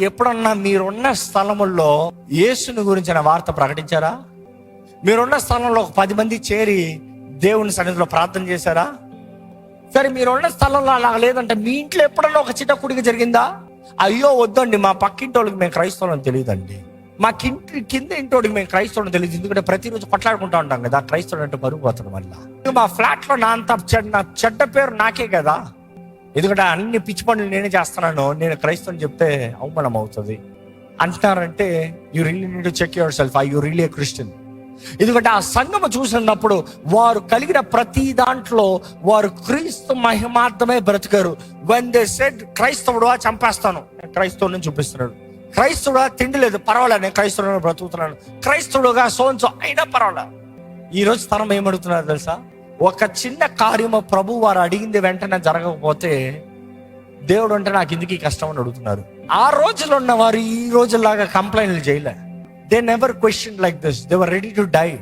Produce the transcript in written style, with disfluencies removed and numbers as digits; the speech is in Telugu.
ఎప్పుడన్నా మీరున్న స్థలముల్లో యేసుని గురించిన వార్త ప్రకటించారా? మీరున్న స్థలంలో ఒక 10 మంది చేరి దేవుని సన్నిధిలో ప్రార్థన చేశారా? సరే, మీరున్న స్థలంలో అలా లేదంటే మీ ఇంట్లో ఎప్పుడన్నా ఒక చిన్న కుడిక జరిగిందా? అయ్యో వద్దండి, మా పక్కింటి వాళ్ళకి మేము క్రైస్తవులని తెలియదండి, మా కింద ఇంటోడికి మేము క్రైస్తవుని తెలియదు. ఎందుకంటే ప్రతిరోజు కొట్లాడుకుంటా ఉంటాం కదా, క్రైస్తవుడు అంటే పరుగు పోతాడు. వల్ల మా ఫ్లాట్లో నా చెడ్డ పేరు నాకే కదా, ఎందుకంటే అన్ని పిచ్చి పనులు నేనే చేస్తున్నాను, నేను క్రైస్తవుని చెప్తే అవమానం అవుతుంది అంటున్నారంటే you really need to check yourself, are you really a Christian? ఎందుకంటే ఆ సంఘము చూసినప్పుడు వారు కలిగిన ప్రతి దాంట్లో వారు క్రీస్తు మహిమార్థమే బ్రతికారు. వెన్ దే సెడ్ క్రైస్తవుడుగా చంపేస్తాను, నేను క్రైస్తవుని చూపిస్తున్నాడు. క్రైస్తవుడుగా తిండి లేదు, పర్వాలేదు, నేను క్రైస్తవుడుగా బ్రతుకుతున్నాను. క్రైస్తవుడుగా సోన్సో అయినా పర్వాలేదు. ఈరోజు తరం ఏమడుగుతున్నారు తెలుసా? ఒక చిన్న కార్యము ప్రభు వారు అడిగింది వెంటనే జరగకపోతే దేవుడు అంటే నాకు ఎందుకు కష్టం అని అడుగుతున్నారు. ఆ రోజుల్లో ఉన్న వారు ఈ రోజులాగా కంప్లైంట్లు చేయలే. They never questioned like this. They were ready to die.